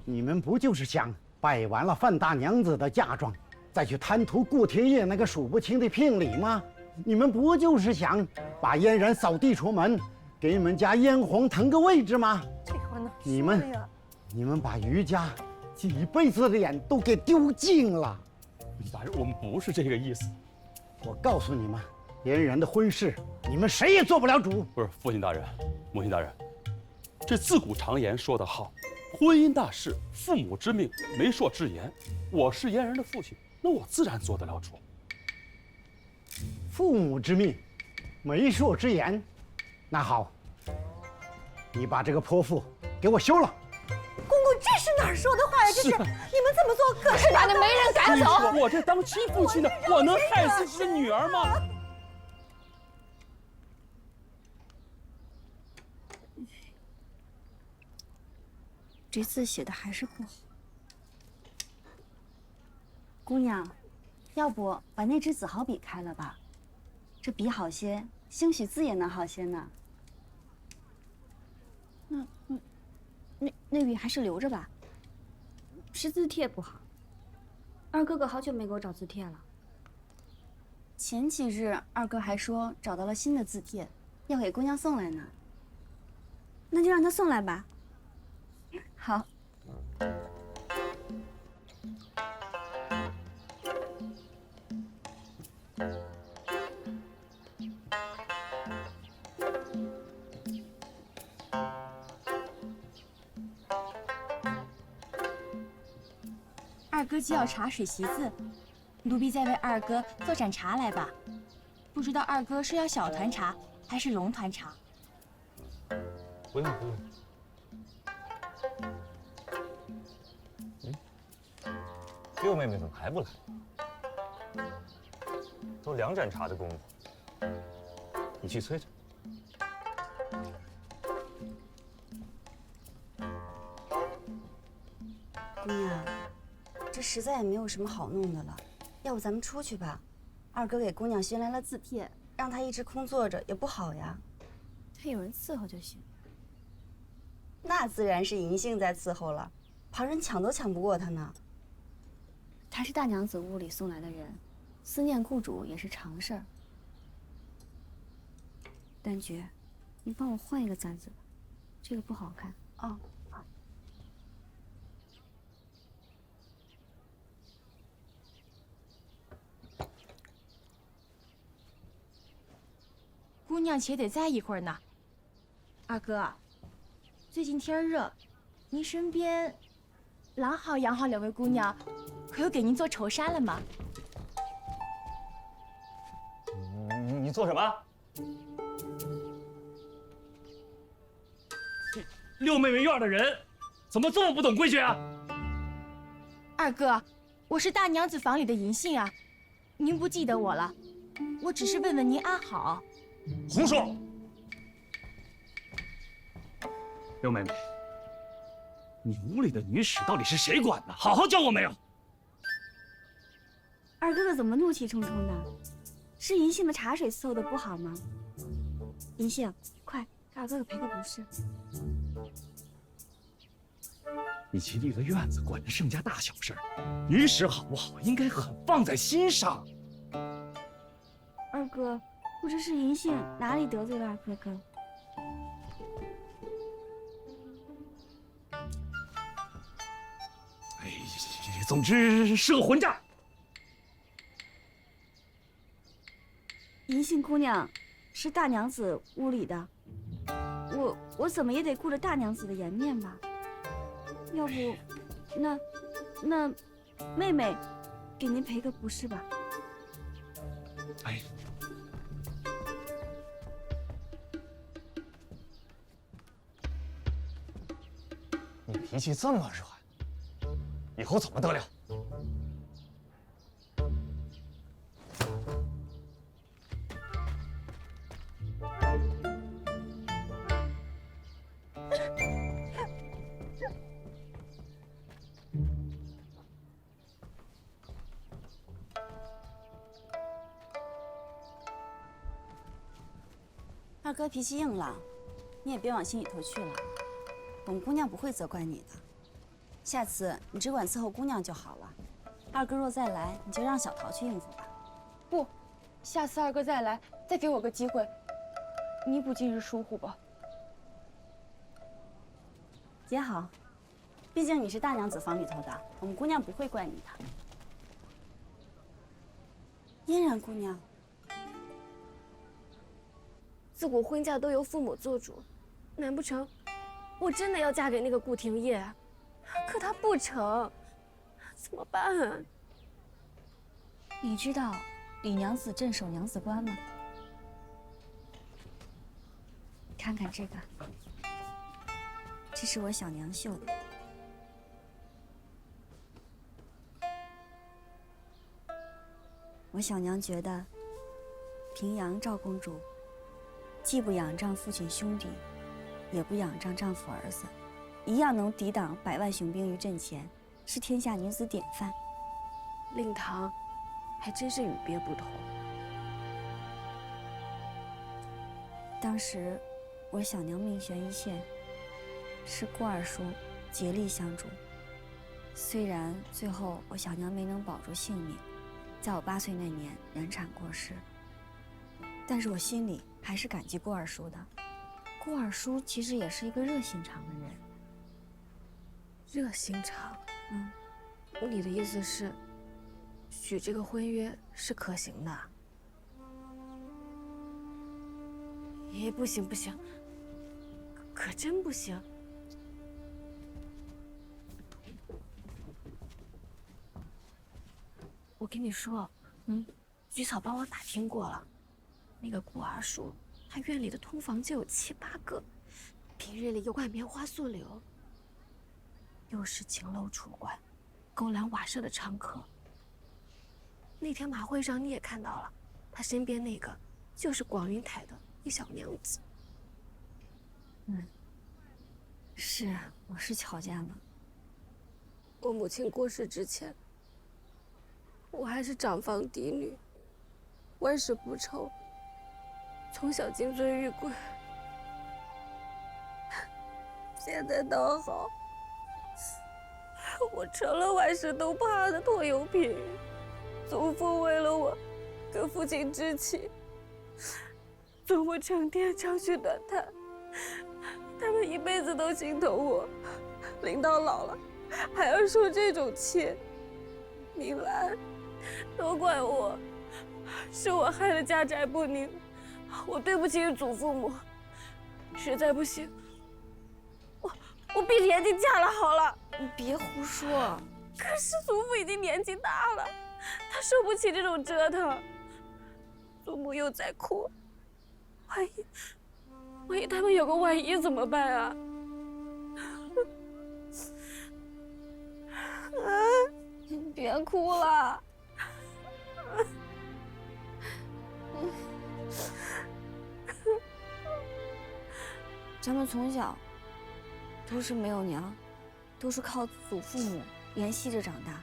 你们不就是想摆完了范大娘子的嫁妆，再去贪图顾天业那个数不清的聘礼吗？你们不就是想把嫣然扫地出门，给你们家嫣红腾个位置吗？这话能你说呀？你们把于家几辈子的脸都给丢尽了。大人，我们不是这个意思。我告诉你们，嫣然的婚事，你们谁也做不了主。不是，父亲大人，母亲大人，这自古常言说得好，婚姻大事，父母之命，媒妁之言。我是嫣然的父亲，那我自然做得了主。父母之命，媒妁之言，那好，你把这个泼妇给我休了。公公，这是哪儿说的话呀？这是你们这么做，可是把那媒人赶走。我这当亲父亲的，我能害死自己的女儿吗？这字写的还是不好。姑娘，要不把那支子豪笔开了吧？这笔好些，兴许字也能好些呢。那笔还是留着吧。是字帖不好。二哥哥好久没给我找字帖了。前几日二哥还说找到了新的字帖，要给姑娘送来呢。那就让他送来吧。好。二哥既要茶水席子，奴婢再为二哥做盏茶来吧。不知道二哥是要小团茶还是龙团茶？不用不用。六妹妹怎么还不来？都2盏茶的功夫，你去催催。姑娘，这实在也没有什么好弄的了，要不咱们出去吧？二哥给姑娘寻来了字帖，让她一直空坐着也不好呀。他有人伺候就行。那自然是银杏在伺候了，旁人抢都抢不过她呢。她是大娘子屋里送来的人，思念雇主也是常事儿。丹菊，你帮我换一个簪子吧，这个不好看。哦。姑娘且得在一会儿呢。二哥，最近天热，您身边郎好、杨好2位姑娘，可有给您做绸衫了吗？你做什么？六妹妹院的人，怎么这么不懂规矩啊？二哥，我是大娘子房里的银杏啊，您不记得我了？我只是问问您安好。胡说！六妹妹，你屋里的女使到底是谁管的？好好教我没有？二哥哥怎么怒气冲冲的？是银杏的茶水伺候的不好吗？银杏，快给二哥哥赔个不是。你齐一个院子管着盛家大小事儿，女使好不好应该很放在心上。二哥，不知是银杏哪里得罪了二哥哥？哎，总之是个混账。银杏姑娘是大娘子屋里的，我怎么也得顾着大娘子的颜面吧？要不，那妹妹给您赔个不是吧？哎。你脾气这么软，以后怎么得了？二哥脾气硬朗，你也别往心里头去了。本姑娘不会责怪你的。下次你只管伺候姑娘就好了。二哥若再来，你就让小桃去应付吧。不，下次二哥再来，再给我个机会，弥补今日疏忽吧。也好，毕竟你是大娘子房里头的，我们姑娘不会怪你的。嫣然姑娘，自古婚嫁都由父母做主，难不成我真的要嫁给那个顾廷烨？可他不成，怎么办啊？你知道李娘子镇守娘子关吗？看看这个，这是我小娘绣的。我小娘觉得，平阳赵公主既不仰仗父亲兄弟，也不仰仗丈夫儿子，一样能抵挡100万雄兵于阵前，是天下女子典范。令堂还真是与别不同。当时我小娘命悬一线，是顾二叔竭力相助。虽然最后我小娘没能保住性命，在我8岁那年难产过世，但是我心里还是感激顾二叔的。顾二叔其实也是一个热心肠的人。热心肠？你的意思是，许这个婚约是可行的？也不行不行，可真不行。我跟你说，菊草帮我打听过了，那个顾二叔，他院里的通房就有7、8个，平日里又灌棉花素柳，又是秦楼楚馆、勾栏瓦舍的常客。那天马会上你也看到了，他身边那个就是广云台的一小娘子。是，我是瞧见了。我母亲过世之前，我还是长房嫡女，万事不愁，从小金尊玉贵。现在倒好，我成了万事都怕的拖油瓶。祖父为了我跟父亲置气，祖母成天长吁短叹，他们一辈子都心疼我，临到老了还要受这种气。明兰，都怪我，是我害了家宅不宁，我对不起祖父母。实在不行，我闭着眼睛嫁了好了。你别胡说。可是祖父已经年纪大了，他受不起这种折腾。祖母又在哭，万一他们有个万一怎么办啊？你别哭了。咱们从小都是没有娘，都是靠祖父母联系着长大。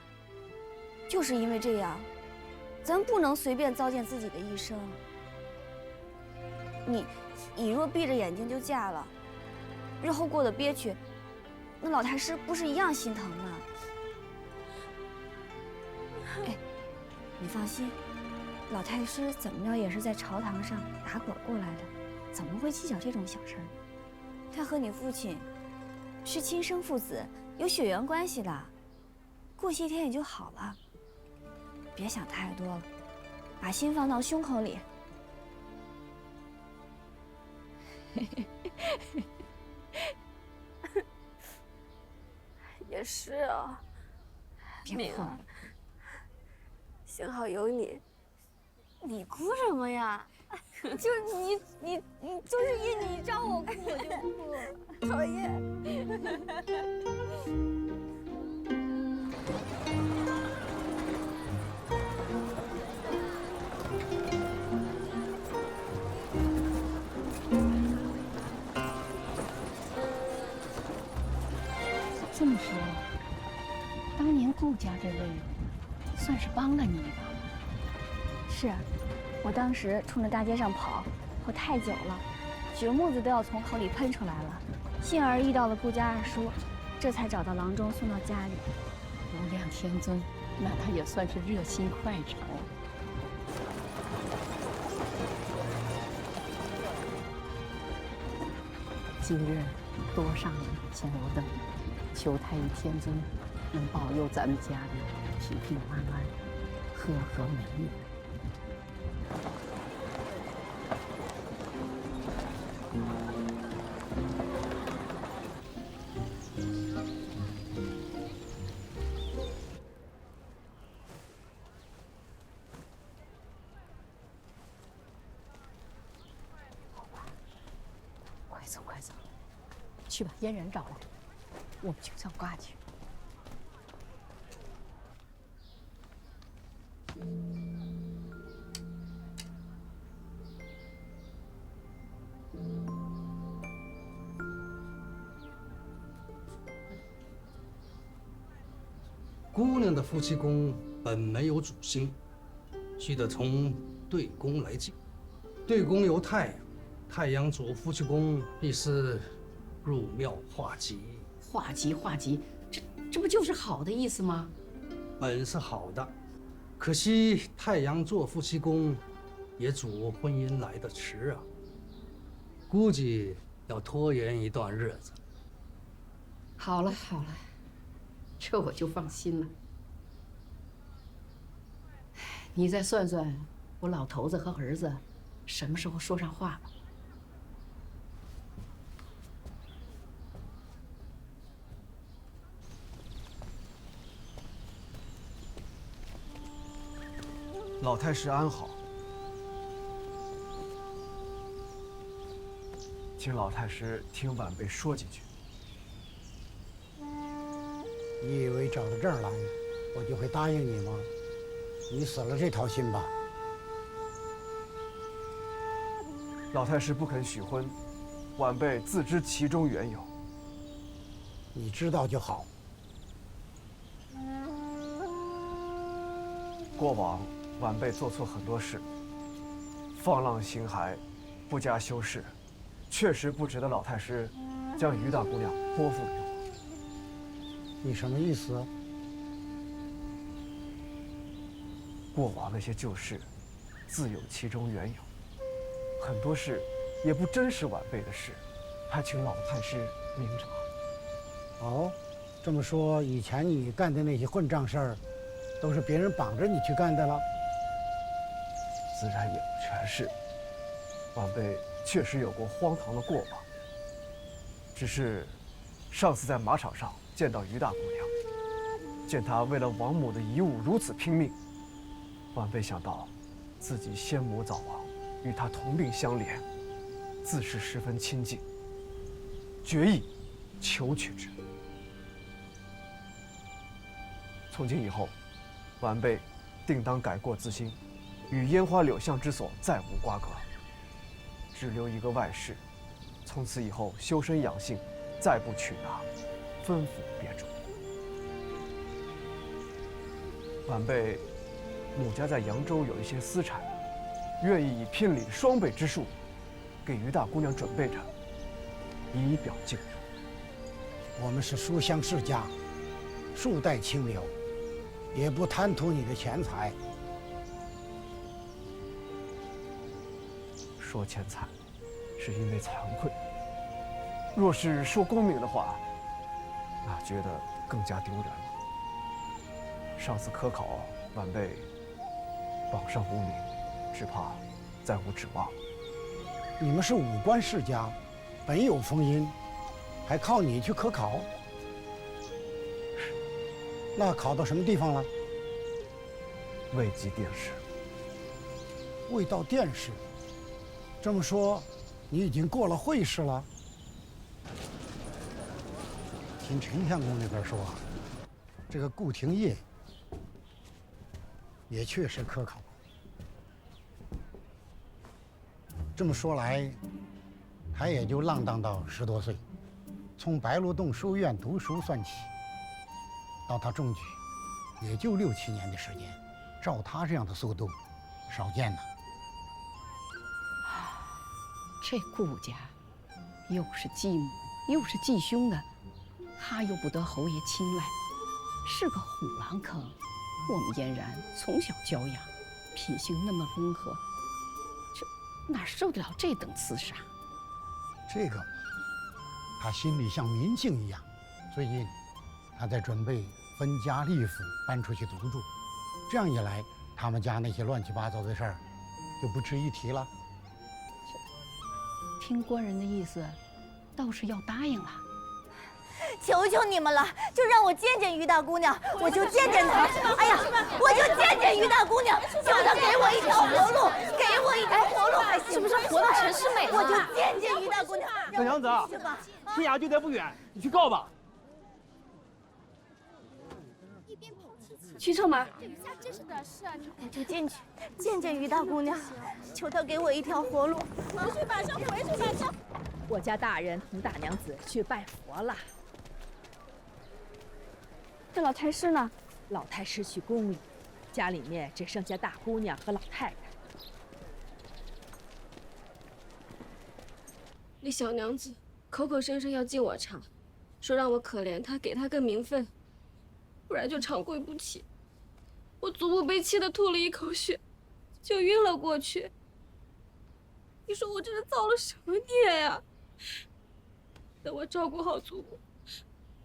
就是因为这样，咱不能随便糟践自己的一生。你若闭着眼睛就嫁了，日后过得憋屈，那老太师不是一样心疼吗？哎，你放心，老太师怎么着也是在朝堂上打滚过来的，怎么会计较这种小事呢？他和你父亲是亲生父子，有血缘关系的，过些天也就好了。别想太多了，把心放到胸口里。也是啊，别哭了，幸好有你。你哭什么呀？就是你就是因你招我哭我就哭，讨厌。这么说，当年顾家这位算是帮了你一把。是，我当时冲着大街上跑太久了，血沫子都要从口里喷出来了。幸而遇到了顾家二叔，这才找到郎中送到家里。无量天尊，那他也算是热心快手。今日多上2千罗灯，求太乙天尊能保佑咱们家里平平安安、和和美美。快走快走，去把嫣然找来，我们就叫挂去。姑娘的夫妻宫本没有主星，须得从对宫来记。对宫由太阳，太阳主夫妻宫，必是入庙化吉。化吉化吉，这不就是好的意思吗？本是好的，可惜太阳做夫妻宫，也主婚姻来得迟啊。估计要拖延一段日子。好了好了，这我就放心了。你再算算，我老头子和儿子什么时候说上话吧？老太师安好，请老太师听晚辈说几句。你以为找到这儿来，我就会答应你吗？你死了这条心吧。老太师不肯许婚，晚辈自知其中缘由。你知道就好。过往晚辈做错很多事，放浪形骸，不加修饰，确实不值得老太师将于大姑娘托付于我。你什么意思？过往那些旧事，自有其中缘由，很多事也不真是晚辈的事，还请老太师明察。哦，这么说，以前你干的那些混账事儿，都是别人绑着你去干的了？自然也不全是，晚辈确实有过荒唐的过往。只是上次在马场上见到于大姑娘，见她为了王母的遗物如此拼命，晚辈想到自己先母早亡，与她同病相怜，自是十分亲近，决意求取之。从今以后，晚辈定当改过自新，与烟花柳巷之所再无瓜葛，只留一个外室。从此以后修身养性，再不娶拿，吩咐别主。晚辈母家在扬州有一些私产，愿意以聘礼双倍之数，给于大姑娘准备着，以表敬意。我们是书香世家，数代清流，也不贪图你的钱财。说钱财，是因为惭愧；若是说功名的话，那觉得更加丢人了。上次科考，晚辈榜上无名，只怕再无指望。你们是武官世家，本有封音，还靠你去科考？是。那考到什么地方了？未及殿试。未到殿试。这么说，你已经过了会试了？听丞相公那边说，这个顾廷烨也确实科考。这么说来，他也就浪荡到10多岁，从白鹿洞书院读书算起，到他中举，也就6、7年的时间。照他这样的速度，少见呐。这顾家，又是继母又是继兄的，他又不得侯爷青睐，是个虎狼坑。我们嫣然从小教养，品行那么温和，这哪受得了这等刺杀？这个嘛，他心里像明镜一样。最近，他在准备分家立府，搬出去独住。这样一来，他们家那些乱七八糟的事儿，就不值一提了。听官人的意思，倒是要答应了。求求你们了，就让我见见于大姑娘，我就见见她。哎呀，我就见见于大姑娘，求她给我一条活路，给我一条活路还行。是不是活到陈世美了？我就见见于大姑娘。小娘子，天涯就在不远，你去告吧。徐策马，我就进去见见于大姑娘，求她给我一条活路。回去吧，先回去吧，先。我家大人同大娘子去拜佛了。这老太师呢？老太师去宫里，家里面只剩下大姑娘和老太太。那小娘子口口声声要敬我茶，说让我可怜她，给她个名分，不然就长跪不起。我祖母被气得吐了一口血，就晕了过去。你说我这是造了什么孽呀？等我照顾好祖母，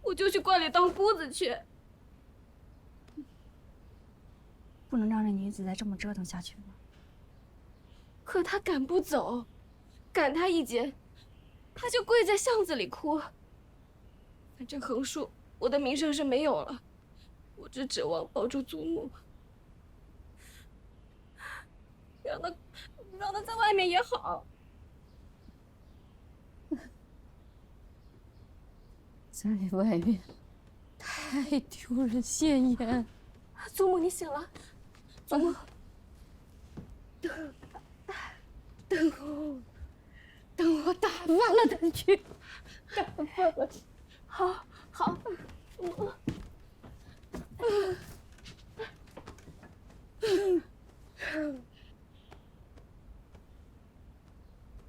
我就去观里当姑子去。不能让这女子再这么折腾下去了。可她赶不走，赶她一截，她就跪在巷子里哭。反正横竖我的名声是没有了，我只指望保住祖母，让她在外面也好。在外面太丢人现眼。祖母，你醒了。祖母，等我打发了他去，打发了。好，好，祖母。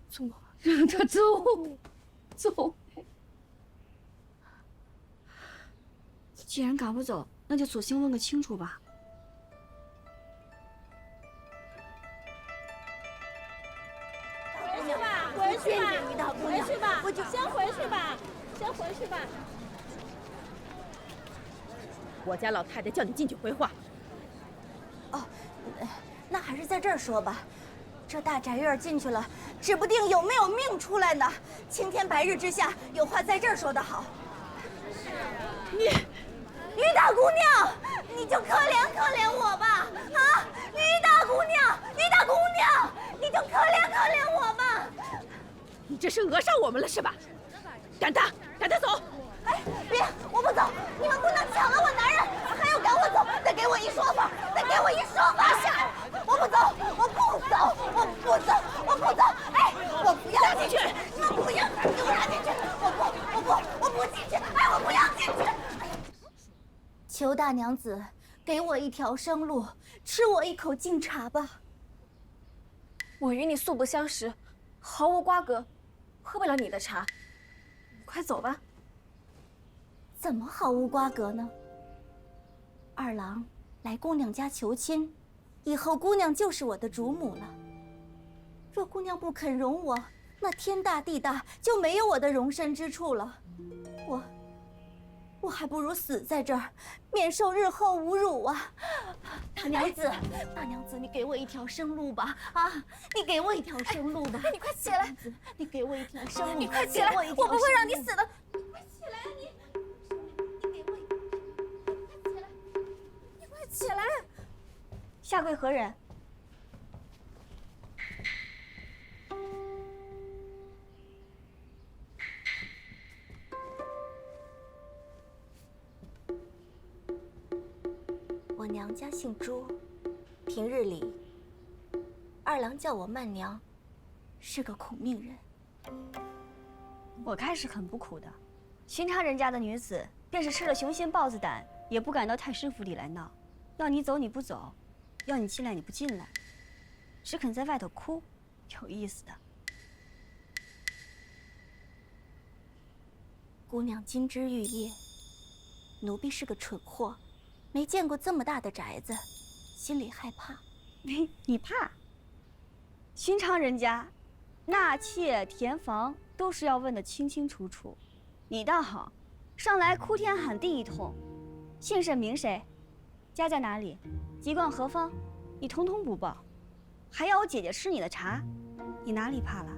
祖母，让他走，走。既然赶不走，那就索性问个清楚吧。回去吧，回去吧，于大姑娘，回去吧，我就先回去吧，先回去吧。我家老太太叫你进去回话。哦，那还是在这儿说吧。这大宅院进去了，指不定有没有命出来呢。青天白日之下，有话在这儿说得好。于大姑娘，你就可怜可怜我吧！啊，于大姑娘，于大姑娘，你就可怜可怜我吧！你这是讹上我们了是吧？赶他，赶他走！哎，别，我不走！你们不能抢了我男人，还要赶我走！再给我一说法，再给我一说法！下，我不走，我不走，我不走，我不走！哎，我不要进去！你们不要给我拉进去！我不进去！哎，我不要进去！求大娘子给我一条生路，吃我一口净茶吧。我与你素不相识，毫无瓜葛，喝不了你的茶。你快走吧。怎么毫无瓜葛呢？二郎来姑娘家求亲，以后姑娘就是我的主母了。若姑娘不肯容我，那天大地大，就没有我的容身之处了。我还不如死在这儿，免受日后侮辱啊！大娘子，大娘子，你给我一条生路吧！啊，你给我一条生路吧！你快起来！你给我一条生路！你快起来！我不会让你死的！你快起来！你给我一条生路！你快起来！下跪何人？我娘家姓朱，平日里，二郎叫我曼娘，是个苦命人。我看是很不苦的，寻常人家的女子，便是吃了雄心豹子胆，也不敢到太师府里来闹。要你走你不走，要你进来你不进来，只肯在外头哭，有意思的。姑娘金枝玉叶，奴婢是个蠢货，没见过这么大的宅子，心里害怕。你怕？寻常人家，纳妾填房都是要问得清清楚楚，你倒好，上来哭天喊地一通，姓甚名谁，家在哪里，籍贯何方，你统统不报，还要我姐姐吃你的茶，你哪里怕了？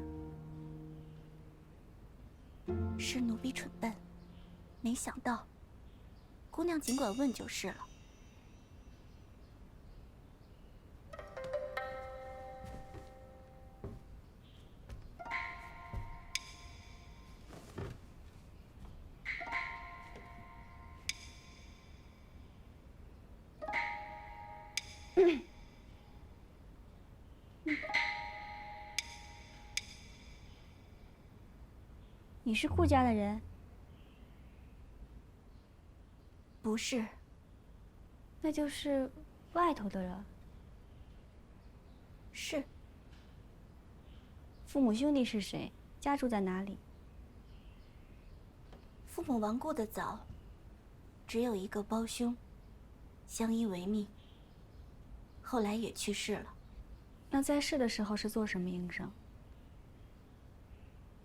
是奴婢蠢笨，没想到。姑娘尽管问就是了。你是顾家的人？不是。那就是外头的人。是。父母兄弟是谁？家住在哪里？父母亡故的早，只有一个胞兄，相依为命。后来也去世了。那在世的时候是做什么营生？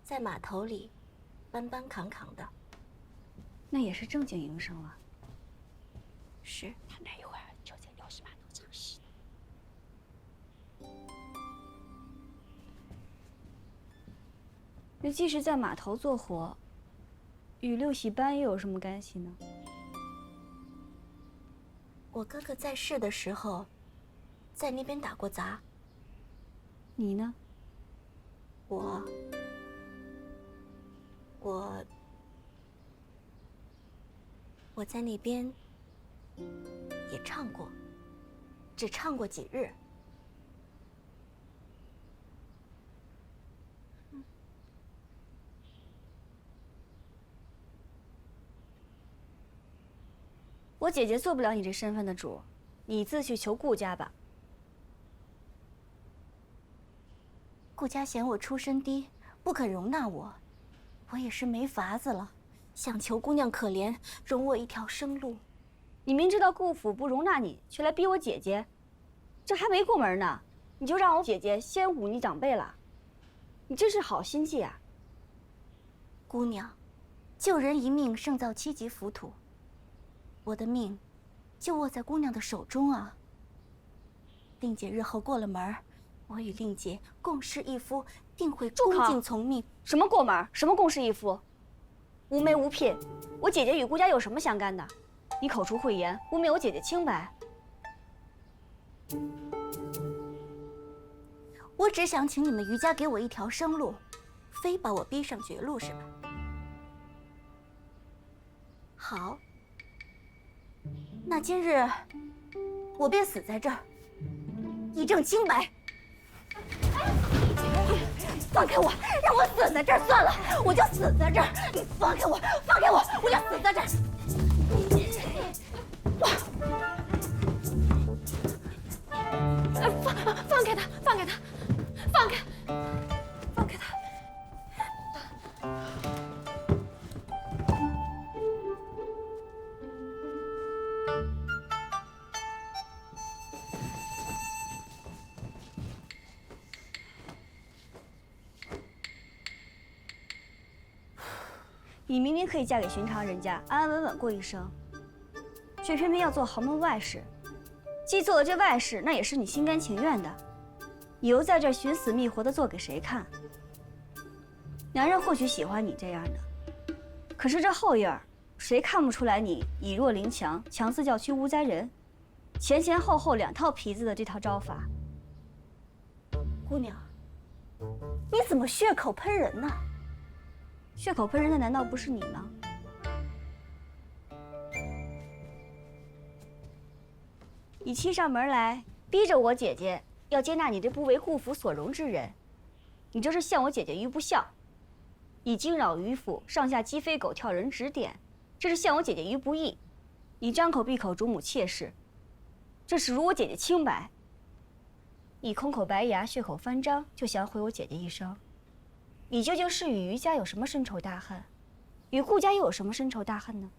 在码头里，搬搬扛扛的。那也是正经营生了。是。他那会儿就在六十码头唱戏。那既是在码头做活，与六喜班又有什么干系呢？我哥哥在世的时候，在那边打过杂。你呢？我在那边也唱过，只唱过几日。我姐姐做不了你这身份的主，你自去求顾家吧。顾家嫌我出身低，不肯容纳我，我也是没法子了，想求姑娘可怜，容我一条生路。你明知道顾府不容纳你，却来逼我姐姐，这还没过门呢，你就让我姐姐先忤逆长辈了，你真是好心计啊！姑娘，救人一命胜造7级浮屠，我的命就握在姑娘的手中啊。令姐日后过了门，我与令姐共侍一夫，定会恭敬从命。什么过门？什么共侍一夫？无媒无聘，我姐姐与顾家有什么相干的？你口出秽言，污蔑我姐姐清白。我只想请你们余家给我一条生路，非把我逼上绝路是吧？好，那今日我便死在这儿，以证清白。放开我，让我死在这儿算了，我就死在这儿。你放开我，放开我，我就死在这儿。放开他，放开他，放开，放开他。你明明可以嫁给寻常人家，安安稳稳过一生，却偏偏要做豪门外室。既做了这外室，那也是你心甘情愿的。你又在这寻死觅活的做给谁看？男人或许喜欢你这样的，可是这后院谁看不出来你以弱凌强，强自教区无灾人，前前后后2套皮子的这套招法。姑娘，你怎么血口喷人呢？血口喷人的难道不是你吗？你欺上门来，逼着我姐姐要接纳你这不为顾府所容之人，你这是陷我姐姐于不孝；你惊扰于府，上下鸡飞狗跳，人指点，这是陷我姐姐于不义；你张口闭口主母妾室，这是辱我姐姐清白；你空口白牙，血口翻张，就想毁我姐姐一生。你究竟是与余家有什么深仇大恨？与顾家又有什么深仇大恨呢？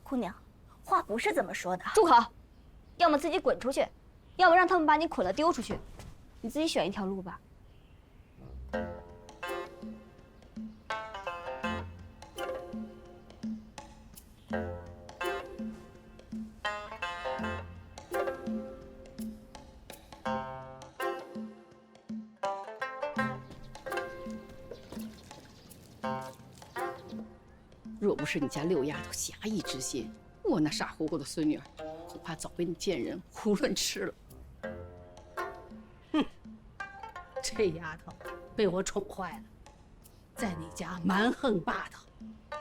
姑娘，话不是这么说的。住口！要么自己滚出去，要么让他们把你捆了丢出去，你自己选一条路吧。若不是你家六丫头侠义之心，我那傻乎乎的孙女儿，恐怕早被你贱人囫囵吃了。哼，这丫头被我宠坏了，在你家蛮横霸道，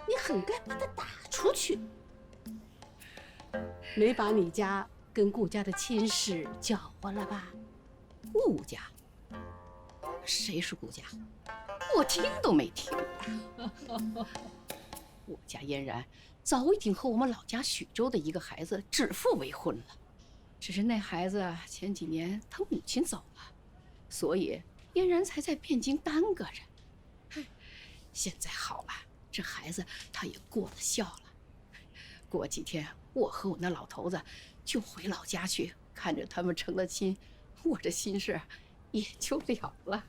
你很该把她打出去。没把你家跟顾家的亲事搅和了吧？顾家？谁是顾家？我听都没听。我家嫣然早已经和我们老家许州的一个孩子指腹为婚了，只是那孩子前几年他母亲走了，所以嫣然才在汴京耽搁着。现在好了，这孩子他也过了孝了。过几天我和我那老头子就回老家去，看着他们成了亲，我这心事也就了了。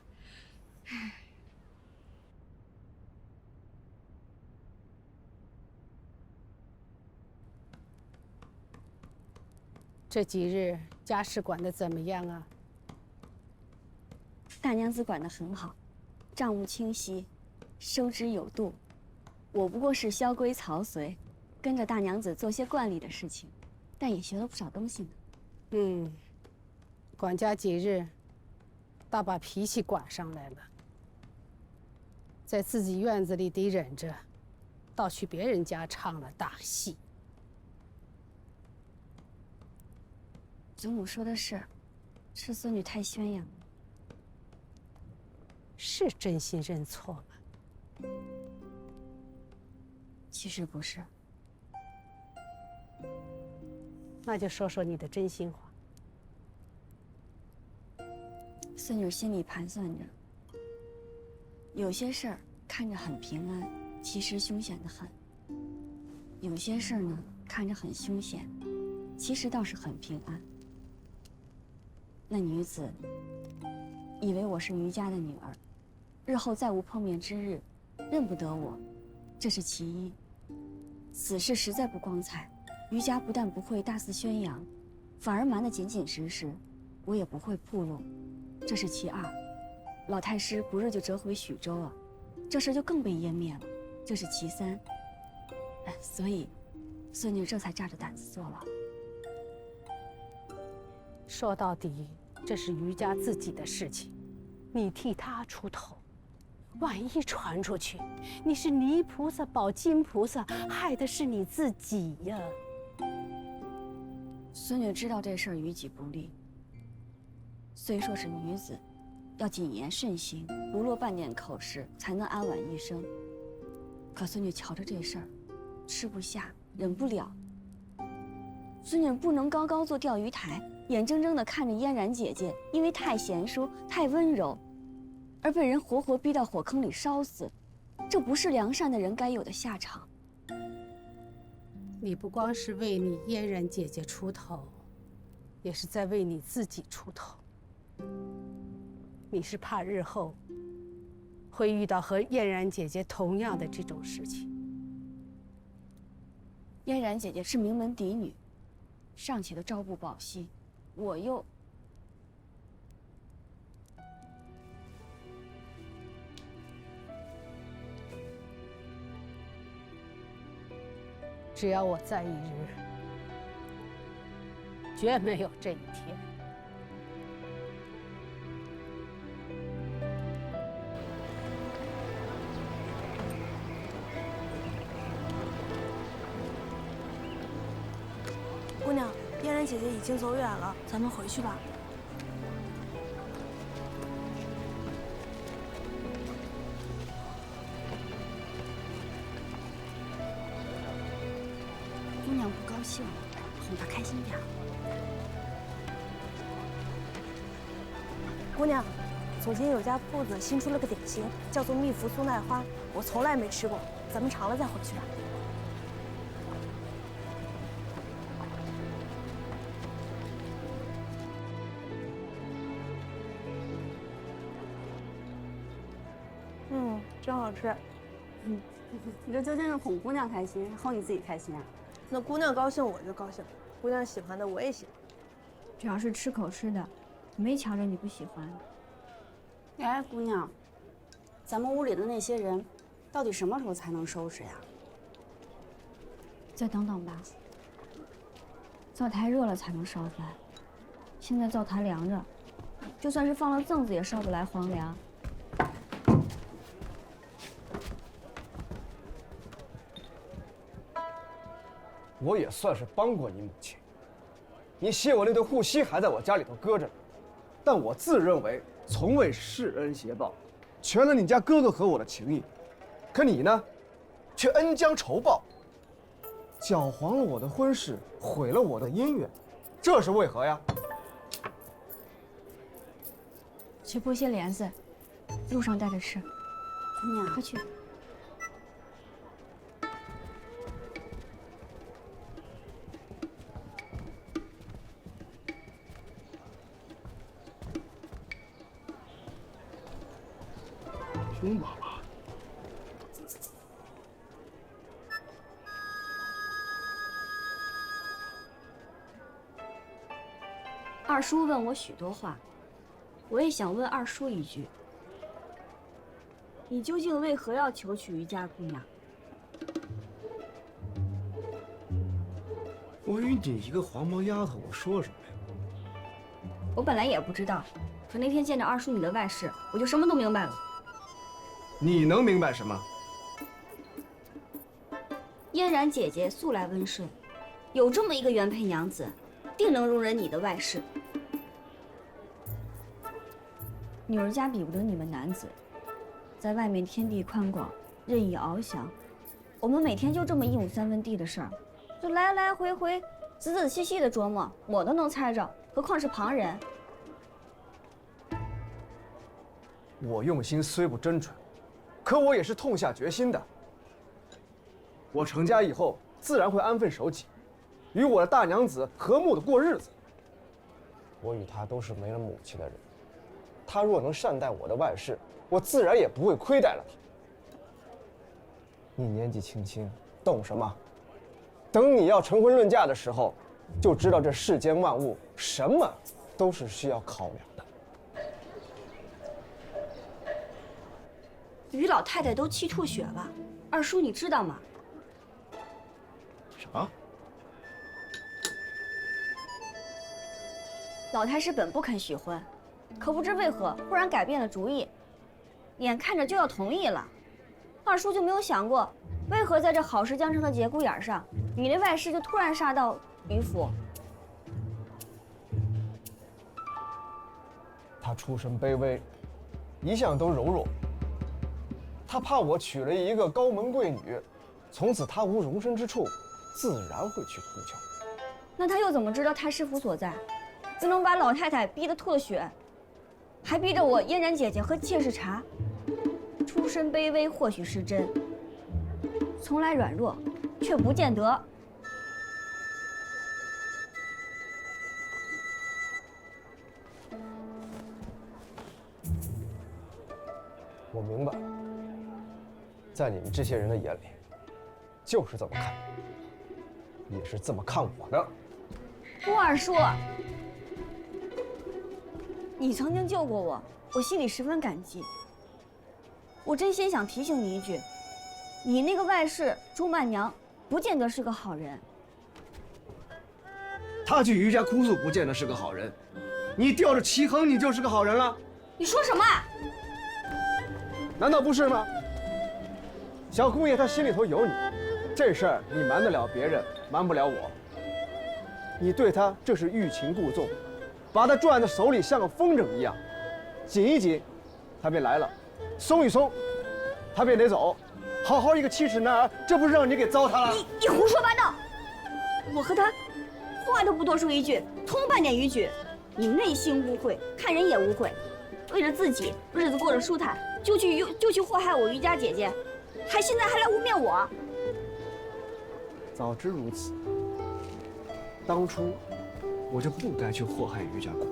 这几日家事管得怎么样啊？大娘子管得很好，账务清晰，收支有度。我不过是萧规曹随，跟着大娘子做些惯例的事情，但也学了不少东西呢。管家几日，大把脾气管上来了，在自己院子里得忍着，倒去别人家唱了大戏。祖母说的是孙女太宣扬了。是真心认错了？其实不是。那就说说你的真心话。孙女心里盘算着，有些事儿看着很平安，其实凶险的很；有些事儿呢，看着很凶险，其实倒是很平安。那女子以为我是余家的女儿，日后再无碰面之日，认不得我，这是其一。此事实在不光彩，余家不但不会大肆宣扬，反而瞒得紧紧实实，我也不会暴露，这是其二。老太师不日就折回许州啊，这事就更被湮灭了，这是其三。所以，孙女这才炸着胆子坐牢。说到底，这是余家自己的事情，你替他出头，万一传出去，你是泥菩萨保金菩萨，害的是你自己呀。孙女知道这事儿于己不利，虽说是女子，要谨言慎行，不落半点口实，才能安稳一生。可孙女瞧着这事儿，吃不下，忍不了。孙女不能高高坐钓鱼台，眼睁睁地看着嫣然姐姐因为太贤淑、太温柔，而被人活活逼到火坑里烧死，这不是良善的人该有的下场。你不光是为你嫣然姐姐出头，也是在为你自己出头。你是怕日后会遇到和嫣然姐姐同样的这种事情。嫣然姐姐是名门嫡女，尚且的朝不保夕，我又……只要我在一日，绝没有这一天。姑娘，嫣然姐姐已经走远了，咱们回去吧。姑娘不高兴了，哄她开心点儿。姑娘，左近有家铺子新出了个点心，叫做蜜福酥奈花，我从来没吃过，咱们尝了再回去吧。真好吃。你这究竟是哄姑娘开心，哄你自己开心啊？那姑娘高兴我就高兴，姑娘喜欢的我也喜欢。只要是吃口吃的，没瞧着你不喜欢。哎，姑娘，咱们屋里的那些人，到底什么时候才能收拾呀？再等等吧。灶台热了才能烧饭，现在灶台凉着，就算是放了粽子也烧不来黄粱。我也算是帮过你母亲。你谢我那对护膝还在我家里头搁着呢，但我自认为从未施恩携报，全了你家哥哥和我的情谊。可你呢，却恩将仇报，搅黄了我的婚事，毁了我的姻缘，这是为何呀？去剥些莲子，路上带着吃。姑娘，快去。熊爸爸，二叔问我许多话，我也想问二叔一句：你究竟为何要求娶于家姑娘？我与你一个黄毛丫头，我说什么呀？我本来也不知道，可那天见着二叔你的外室，我就什么都明白了。你能明白什么？嫣然姐姐素来温顺，有这么一个原配娘子，定能容忍你的外室。女儿家比不得你们男子，在外面天地宽广，任意翱翔。我们每天就这么一亩三分地的事儿，就来来回回、仔仔细细的琢磨，我都能猜着，何况是旁人？我用心虽不真纯，可我也是痛下决心的。我成家以后，自然会安分守己，与我的大娘子和睦的过日子。我与她都是没了母亲的人，她若能善待我的外室，我自然也不会亏待了她。你年纪轻轻，懂什么？等你要成婚论嫁的时候，就知道这世间万物什么都是需要考量的。于老太太都气吐血了，二叔你知道吗？啥？老太师本不肯许婚，可不知为何忽然改变了主意，眼看着就要同意了。二叔就没有想过，为何在这好事将成的节骨眼上，你那外室就突然杀到于府？他出身卑微，一向都柔弱。他怕我娶了一个高门贵女，从此他无容身之处，自然会去哭求。那他又怎么知道太师府所在，又能把老太太逼得吐了血，还逼着我嫣然姐姐喝妾室茶？出身卑微或许是真，从来软弱，却不见得。我明白，在你们这些人的眼里，就是这么看，也是这么看我的。顾二叔，你曾经救过我，我心里十分感激。我真心想提醒你一句，你那个外室朱曼娘，不见得是个好人。他去于家哭诉，不见得是个好人。你吊着齐衡，你就是个好人了。你说什么？难道不是吗？小姑爷他心里头有你，这事儿你瞒得了别人，瞒不了我。你对他这是欲擒故纵，把他攥在手里像个风筝一样，紧一紧，他便来了；松一松，他便得走。好好一个七尺男儿，这不是让你给糟蹋了？你胡说八道！我和他话都不多说一句，通半点逾矩。你内心污秽，看人也污秽，为了自己日子过得舒坦，就去祸害我于家姐姐。现在还来污蔑我？早知如此，当初我就不该去祸害于家公，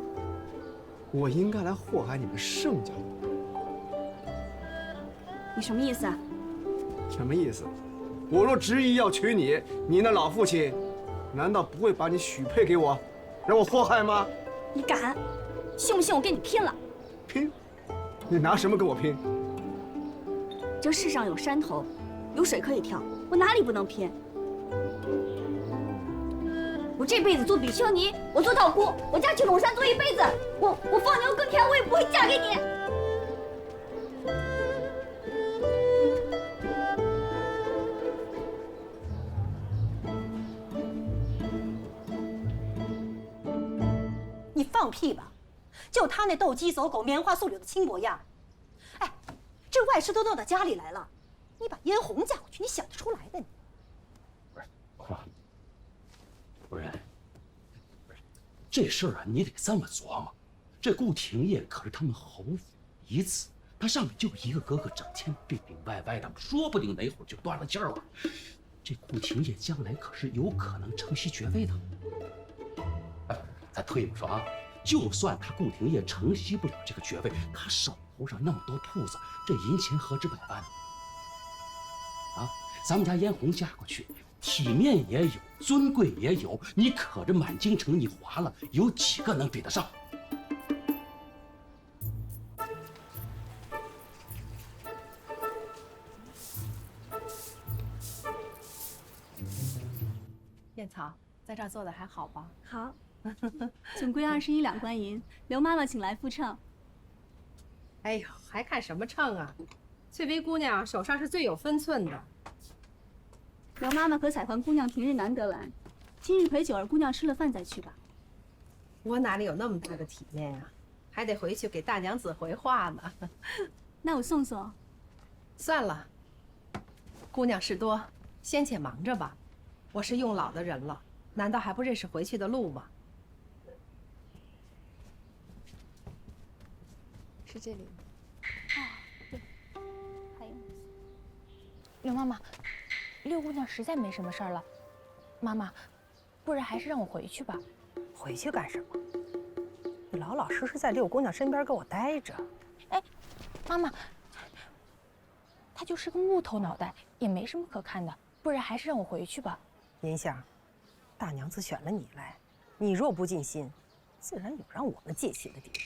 我应该来祸害你们盛家。你什么意思啊？什么意思？我若执意要娶你，你那老父亲难道不会把你许配给我，让我祸害吗？你敢？信不信我跟你拼了？拼？你拿什么跟我拼？这世上有山头，有水可以跳，我哪里不能拼？我这辈子做比丘尼，我做道姑，我嫁去陇山做一辈子，我放牛耕田，我也不会嫁给你。你放屁吧！就他那斗鸡走狗、棉花素柳的轻薄样，哎，这外事都闹到家里来了，你把嫣红嫁过去，你想得出来的你？不是，这事儿啊，你得这么琢磨。这顾廷烨可是他们侯府遗子，他上面就一个哥哥，整天病病歪歪的，说不定哪会儿就断了气儿了。这顾廷烨将来可是有可能承袭爵位的。哎，咱退一步说啊，就算他顾廷烨承袭不了这个爵位，他手头上那么多铺子，这银钱何止100万呢？啊，咱们家嫣红嫁过去，体面也有，尊贵也有，你可这满京城你划了，有几个能比得上？燕草，在这儿做的还好吧？好，总归21两官银，刘妈妈请来复秤。哎呦，还看什么秤啊？翠微姑娘手上是最有分寸的。刘妈妈和彩环姑娘平日难得来，今日陪九儿姑娘吃了饭再去吧。我哪里有那么大的体面啊？还得回去给大娘子回话呢。那我送送。算了，姑娘事多，先且忙着吧。我是用老的人了，难道还不认识回去的路吗？是这里。哦，对，还有。刘妈妈，六姑娘实在没什么事儿了，妈妈，不然还是让我回去吧。回去干什么？你老老实实在六姑娘身边给我待着。哎，妈妈，她就是个木头脑袋，也没什么可看的，不然还是让我回去吧。银香，大娘子选了你来，你若不尽心，自然有让我们戒心的地方。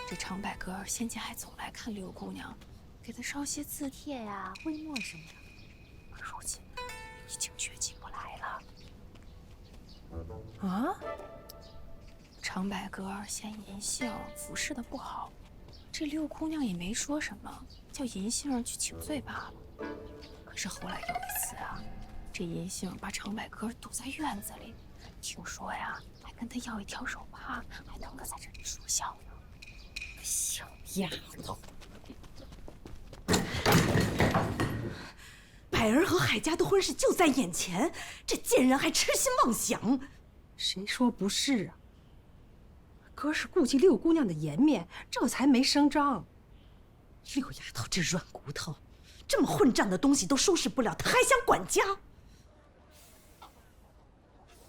这长柏哥先前还总来看六姑娘，给她烧些字帖呀、徽墨什么的，可如今已经绝迹不来了。啊？长柏哥嫌银杏服侍的不好，这六姑娘也没说什么，叫银杏去请罪罢了。可是后来有一次啊，这银杏把长柏哥堵在院子里，听说呀，还跟他要一条手帕，还当个在这里说笑呢。小丫头，百儿和海家的婚事就在眼前，这贱人还痴心妄想。谁说不是啊？哥是顾及六姑娘的颜面，这才没声张。六丫头这软骨头，这么混账的东西都收拾不了，她还想管家？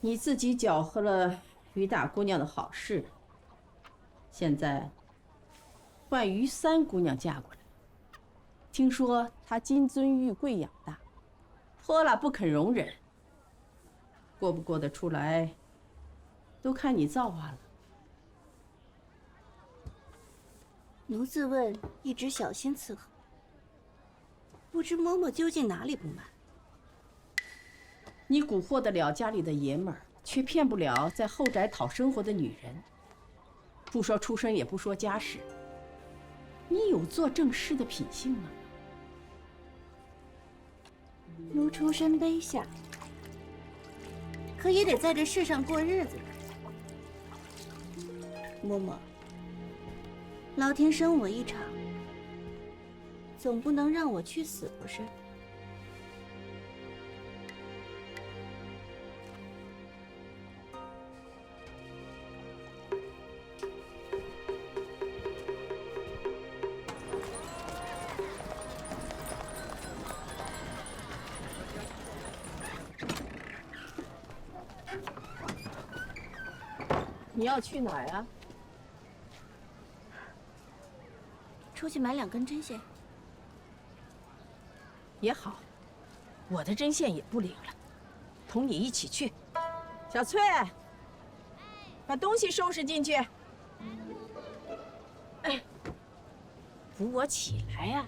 你自己搅和了于大姑娘的好事，现在换于三姑娘嫁过来，听说她金尊玉贵养大，泼辣不肯容忍，过不过得出来，都看你造化了。奴自问一直小心伺候，不知嬷嬷究竟哪里不满？你蛊惑得了家里的爷们儿，却骗不了在后宅讨生活的女人。不说出身，也不说家世，你有做正事的品性吗？奴出身卑下，可也得在这世上过日子。嬷嬷，老天生我一场，总不能让我去死不是？你要去哪儿啊？出去买2根针线。也好，我的针线也不灵了，同你一起去。小翠，把东西收拾进去。哎，扶我起来呀！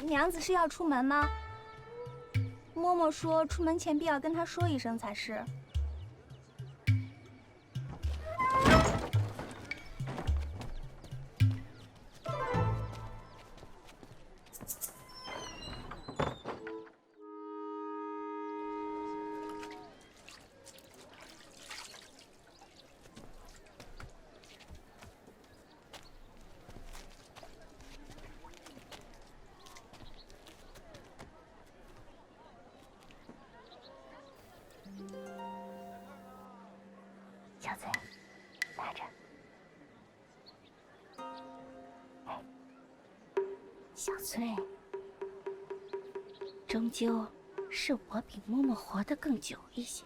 娘子是要出门吗？嬷嬷说出门前必要跟她说一声才是。小翠，拿着。哎，小翠，终究是我比嬷嬷活得更久一些。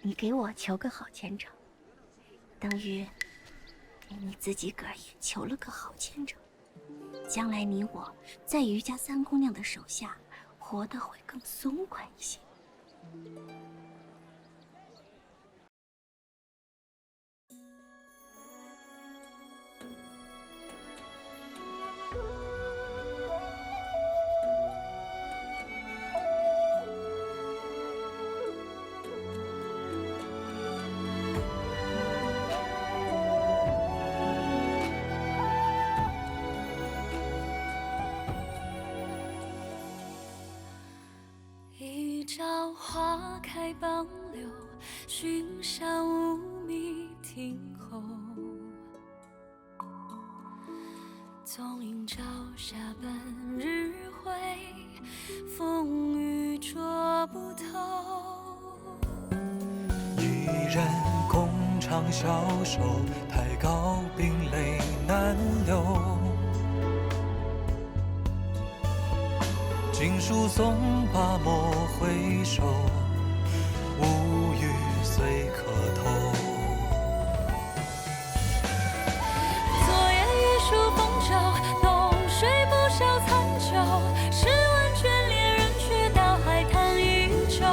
你给我求个好前程，等于给你自己个儿也求了个好前程。将来你我在余家3姑娘的手下，活得会更松快一些。一朝花开傍柳，寻山无觅听候。纵饮朝霞半日晖，风雨捉不透。一人共长消瘦，太高冰泪难流。锦书送罢莫回首，无语虽可偷。昨夜玉树风骤，浓水不消残酒。试问卷帘人，却道海棠依旧。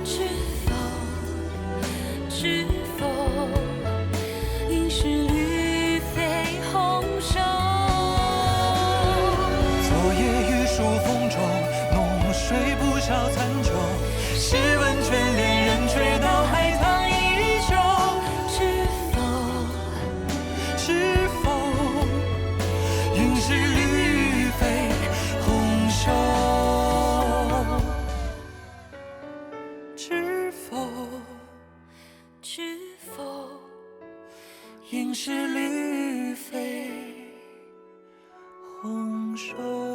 知否？应是绿肥红瘦。昨夜玉树风骤，浓水不消残酒。试问卷帘人，却道海棠依旧。知否？应是绿肥红瘦。知否？应是绿肥红瘦。